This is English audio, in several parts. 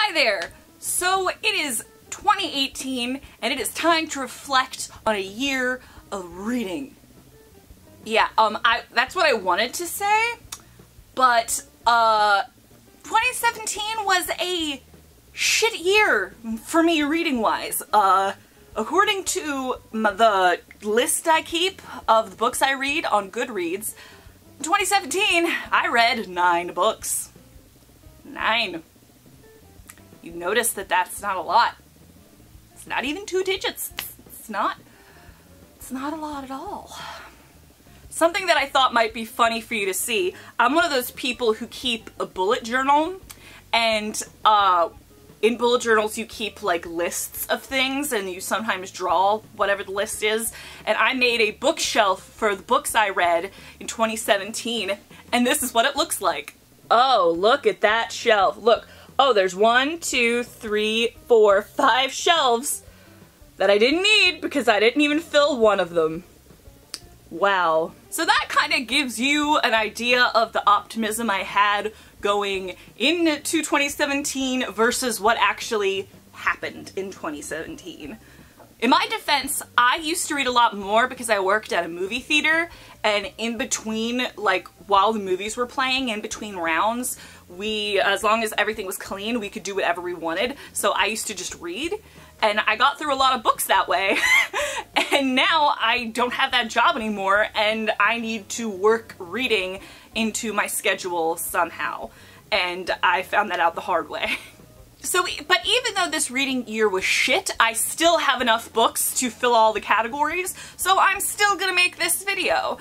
Hi there! So it is 2018 and it is time to reflect on a year of reading. Yeah, that's what I wanted to say, but 2017 was a shit year for me reading-wise. According to the list I keep of the books I read on Goodreads, in 2017 I read 9 books. 9. You notice that that's not a lot. It's not even 2 digits. It's not a lot at all. Something that I thought might be funny for you to see, I'm one of those people who keep a bullet journal, and in bullet journals you keep like lists of things and you sometimes draw whatever the list is, and I made a bookshelf for the books I read in 2017, and this is what it looks like. Oh, look at that shelf. Look. Oh, there's 1, 2, 3, 4, 5 shelves that I didn't need because I didn't even fill one of them. Wow. So that kind of gives you an idea of the optimism I had going into 2017 versus what actually happened in 2017. In my defense, I used to read a lot more because I worked at a movie theater, and in between, like, while the movies were playing, in between rounds, as long as everything was clean, we could do whatever we wanted. So I used to just read, and I got through a lot of books that way. And now I don't have that job anymore, and I need to work reading into my schedule somehow. And I found that out the hard way. So, but even though this reading year was shit, I still have enough books to fill all the categories, so I'm still gonna make this video.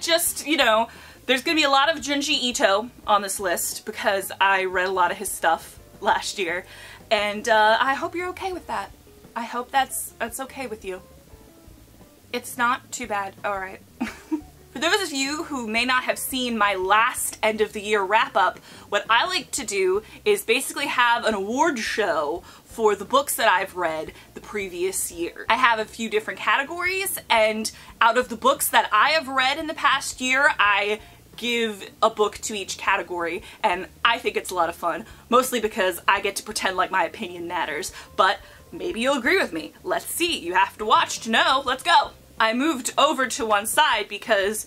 Just, you know, there's gonna be a lot of Junji Ito on this list because I read a lot of his stuff last year, and I hope you're okay with that. I hope that's okay with you. It's not too bad. Alright. For those of you who may not have seen my last end of the year wrap-up, what I like to do is basically have an award show for the books that I've read the previous year. I have a few different categories, and out of the books that I have read in the past year, I give a book to each category, and I think it's a lot of fun, mostly because I get to pretend like my opinion matters, but maybe you'll agree with me. Let's see. You have to watch to know. Let's go. I moved over to one side because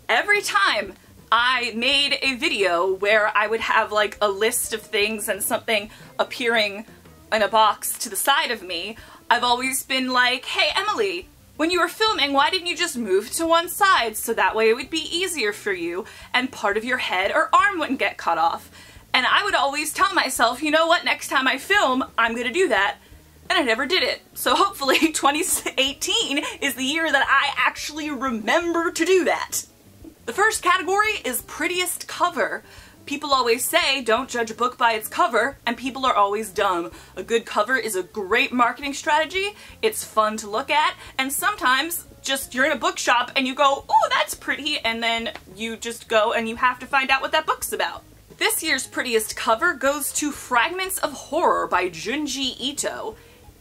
every time I made a video where I would have like a list of things and something appearing in a box to the side of me, I've always been like, hey Emily, when you were filming, why didn't you just move to one side so that way it would be easier for you and part of your head or arm wouldn't get cut off? And I would always tell myself, you know what, next time I film, I'm gonna do that. And I never did it. So hopefully 2018 is the year that I actually remember to do that. The first category is prettiest cover. People always say don't judge a book by its cover, and people are always dumb. A good cover is a great marketing strategy, it's fun to look at, and sometimes just you're in a bookshop and you go, oh, that's pretty, and then you just go and you have to find out what that book's about. This year's prettiest cover goes to Fragments of Horror by Junji Ito.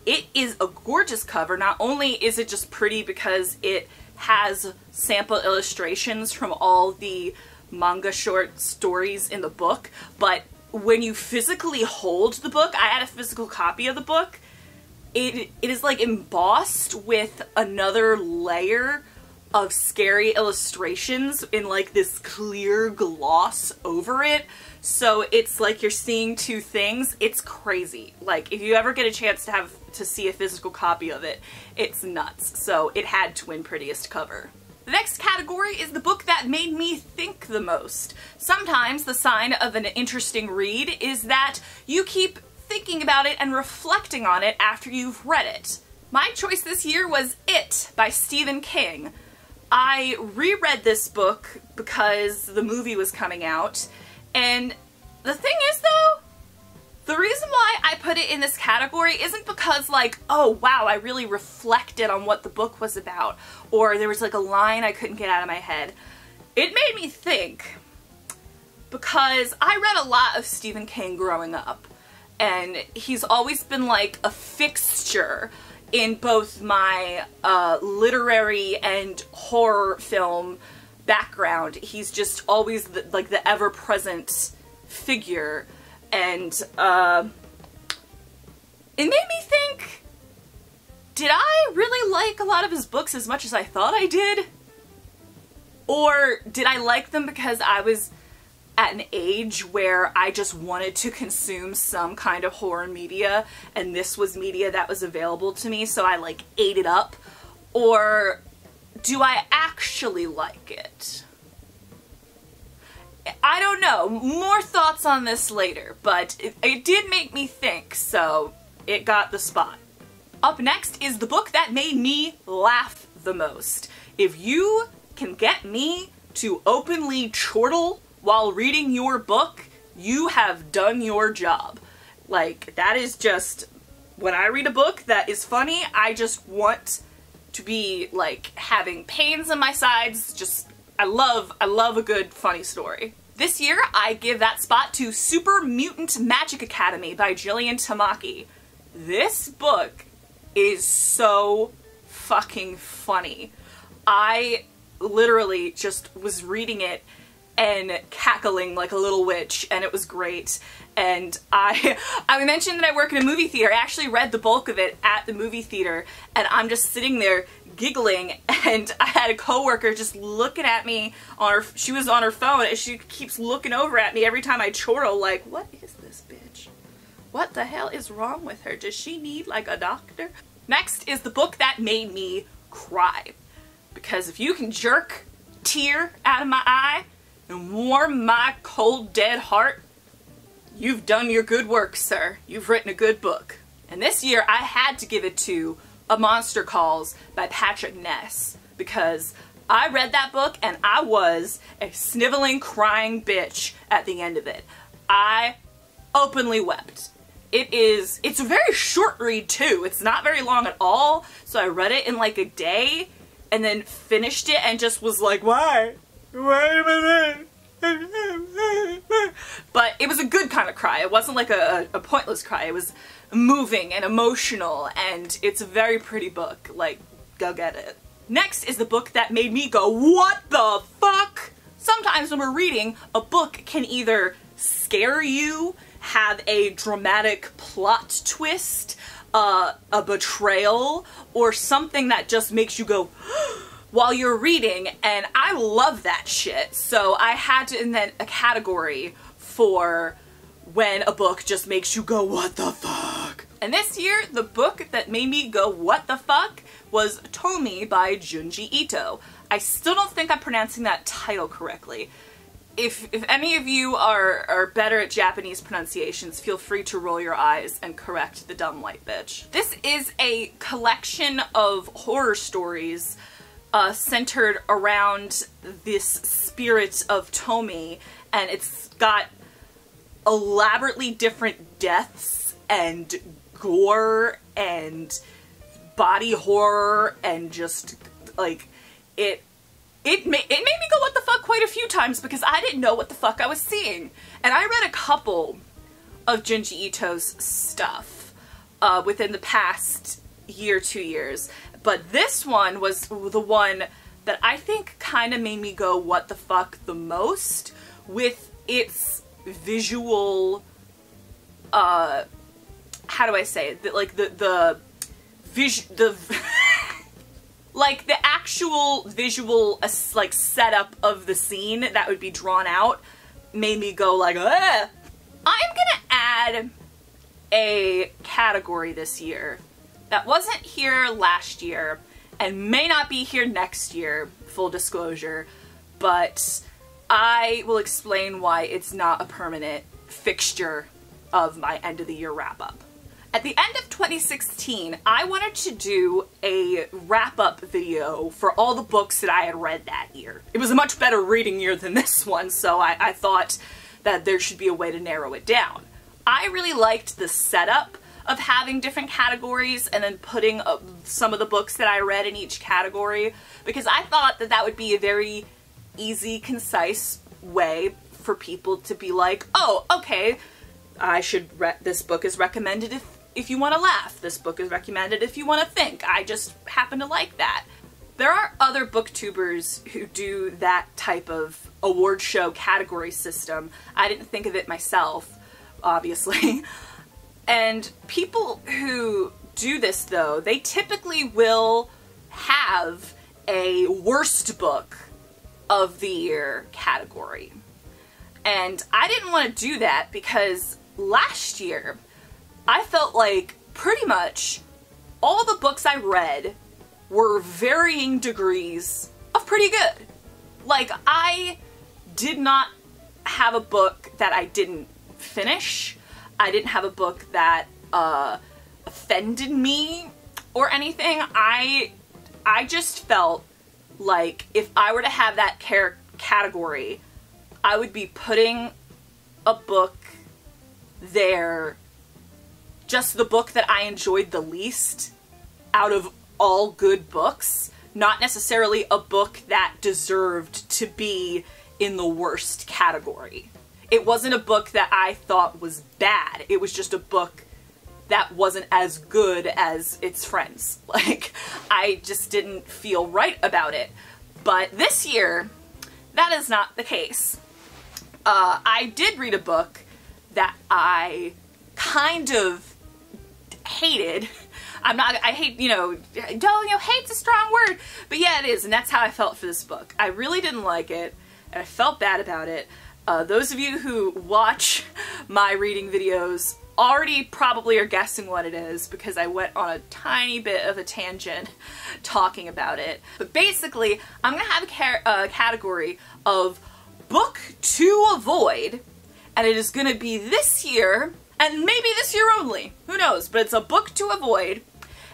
It is a gorgeous cover. Not only is it just pretty because it has sample illustrations from all the manga short stories in the book, but when you physically hold the book, I had a physical copy of the book, it is like embossed with another layer of scary illustrations in like this clear gloss over it. So it's like you're seeing two things. It's crazy. Like, if you ever get a chance to see a physical copy of it, it's nuts. So it had to win prettiest cover. The next category is the book that made me think the most. Sometimes the sign of an interesting read is that you keep thinking about it and reflecting on it after you've read it. My choice this year was It by Stephen King. I reread this book because the movie was coming out, and the thing is though, the reason why I put it in this category isn't because like, oh wow, I really reflected on what the book was about, or there was like a line I couldn't get out of my head. It made me think because I read a lot of Stephen King growing up, and he's always been like a fixture in both my literary and horror film background. He's just always like the ever-present figure, and it made me think, did I really like a lot of his books as much as I thought I did? Or did I like them because I was at an age where I just wanted to consume some kind of horror media, and this was media that was available to me, so I like ate it up? Or do I actually like it? I don't know. More thoughts on this later, but it did make me think, so it got the spot. Up next is the book that made me laugh the most. If you can get me to openly chortle while reading your book, you have done your job. Like, that is just, when I read a book that is funny, I just want to be like having pains in my sides. Just, I love a good funny story. This year, I give that spot to Super Mutant Magic Academy by Jillian Tamaki. This book is so fucking funny. I literally just was reading it and cackling like a little witch, and it was great. And I mentioned that I work in a movie theater. I actually read the bulk of it at the movie theater, and I'm just sitting there giggling, and I had a coworker just looking at me on her, she was on her phone, and she keeps looking over at me every time I chortle, like, what is this bitch? What the hell is wrong with her? Does she need like a doctor? Next is the book that made me cry. Because if you can jerk a tear out of my eye and warm my cold dead heart, you've done your good work, sir. You've written a good book. And this year I had to give it to A Monster Calls by Patrick Ness, because I read that book and I was a sniveling, crying bitch at the end of it. I openly wept. It's a very short read too. It's not very long at all, so I read it in like a day and then finished it and just was like, why? Why am I there? But it was a good kind of cry. It wasn't like a pointless cry. It was moving and emotional, and it's a very pretty book. Like, go get it. Next is the book that made me go, what the fuck? Sometimes when we're reading, a book can either scare you, have a dramatic plot twist, a betrayal, or something that just makes you go while you're reading, and I love that shit. So I had to invent a category for when a book just makes you go, what the fuck? And this year, the book that made me go, what the fuck, was Tomi by Junji Ito. I still don't think I'm pronouncing that title correctly. If any of you are better at Japanese pronunciations, feel free to roll your eyes and correct the dumb white bitch. This is a collection of horror stories centered around this spirit of Tomi, and it's got elaborately different deaths and gore and body horror, and just like it made me go what the fuck quite a few times, because I didn't know what the fuck I was seeing. And I read a couple of Junji Ito's stuff within the past year, 2 years, but this one was the one that I think kind of made me go what the fuck the most, with its visual, how do I say it? Like like the actual visual like setup of the scene that would be drawn out made me go like, ugh. I'm gonna add a category this year that wasn't here last year and may not be here next year, full disclosure, but I will explain why it's not a permanent fixture of my end of the year wrap up. At the end of 2016, I wanted to do a wrap-up video for all the books that I had read that year. It was a much better reading year than this one, so I thought that there should be a way to narrow it down. I really liked the setup of having different categories and then putting some of the books that I read in each category, because I thought that that would be a very easy, concise way for people to be like, oh, okay, this book is recommended if you want to laugh. This book is recommended if you want to think. I just happen to like that. There are other booktubers who do that type of award show category system. I didn't think of it myself, obviously. And people who do this, though, they typically will have a worst book of the year category. And I didn't want to do that because last year I felt like pretty much all the books I read were varying degrees of pretty good. Like, I did not have a book that I didn't finish. I didn't have a book that offended me or anything. I just felt like if I were to have that category, I would be putting a book there, just the book that I enjoyed the least out of all good books, not necessarily a book that deserved to be in the worst category. It wasn't a book that I thought was bad. It was just a book that wasn't as good as its friends. Like, I just didn't feel right about it. But this year, that is not the case. I did read a book that I kind of hated. Hate's a strong word, but yeah, it is, and that's how I felt for this book. I really didn't like it, and I felt bad about it. Those of you who watch my reading videos already probably are guessing what it is because I went on a tiny bit of a tangent talking about it. But basically, I'm gonna have a category of book to avoid, and it is gonna be this year, and maybe this year only, who knows, but it's a book to avoid,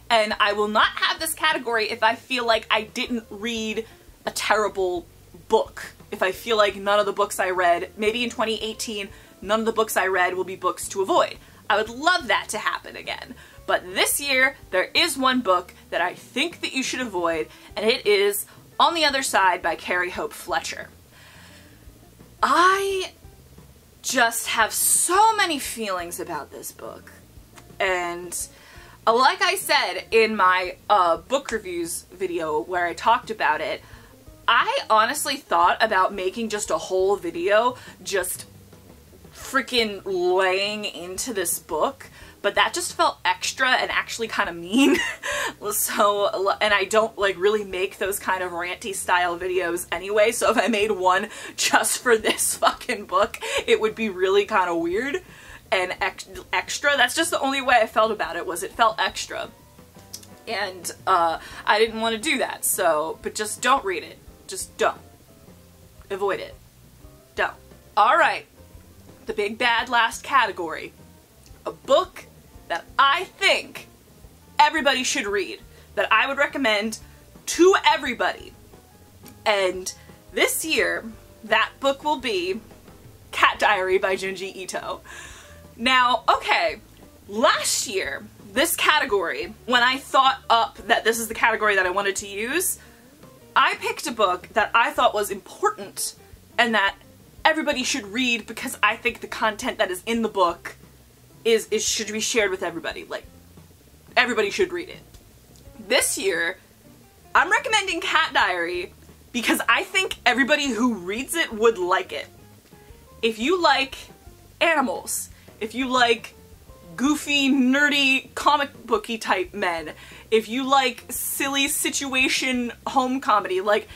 and I will not have this category if I feel like I didn't read a terrible book. If I feel like none of the books I read, maybe in 2018, none of the books I read will be books to avoid. I would love that to happen again. But this year, there is one book that I think that you should avoid, and it is On the Other Side by Carrie Fletcher. I just have so many feelings about this book. And like I said in my book reviews video where I talked about it, I honestly thought about making just a whole video just freaking laying into this book, but that just felt extra and actually kind of mean. So, and I don't like really make those kind of ranty style videos anyway, so if I made one just for this fucking book, it would be really kind of weird and extra. That's just the only way I felt about it, was it felt extra. And I didn't want to do that, so, but just don't read it. Just don't. Avoid it. Don't. Alright. The big bad last category. A book that I think everybody should read. That I would recommend to everybody. And this year, that book will be Cat Diary by Junji Ito. Now, okay, last year, this category, when I thought up that this is the category that I wanted to use, I picked a book that I thought was important and that everybody should read because I think the content that is in the book should be shared with everybody. Like, everybody should read it. This year, I'm recommending Cat Diary because I think everybody who reads it would like it. If you like animals, if you like goofy, nerdy, comic booky type men, if you like silly situation home comedy, like,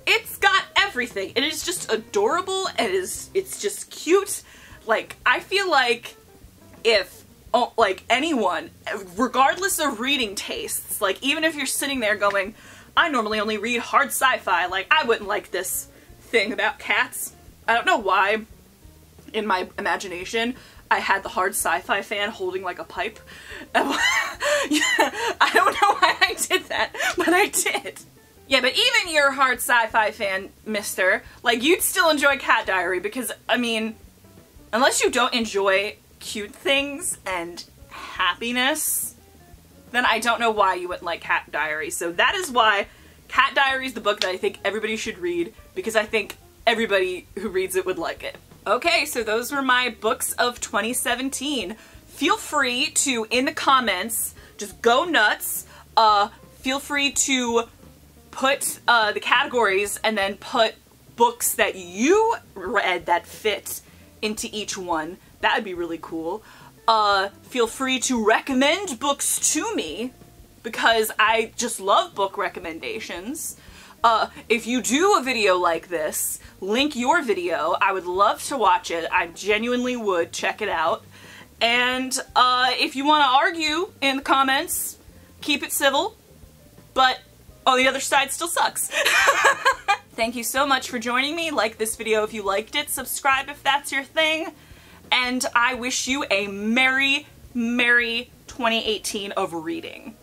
it's got everything. It is just adorable, and it's just cute. Like, I feel like if, like, anyone, regardless of reading tastes, like, even if you're sitting there going, I normally only read hard sci-fi, like, I wouldn't like this thing about cats. I don't know why, in my imagination, I had the hard sci-fi fan holding like a pipe. I don't know why I did that, but I did. Yeah, but even your hard sci-fi fan, mister, like, you'd still enjoy Cat Diary because, I mean, unless you don't enjoy cute things and happiness, then I don't know why you wouldn't like Cat Diary. So that is why Cat Diary is the book that I think everybody should read, because I think everybody who reads it would like it. Okay, so those were my books of 2017. Feel free to, in the comments, just go nuts. Feel free to put the categories and then put books that you read that fit into each one. That would be really cool. Feel free to recommend books to me, because I just love book recommendations. If you do a video like this, link your video. I would love to watch it. I genuinely would. Check it out. And if you want to argue in the comments, keep it civil, but on the other side still sucks. Thank you so much for joining me. Like this video if you liked it, subscribe if that's your thing, and I wish you a merry, merry 2018 of reading.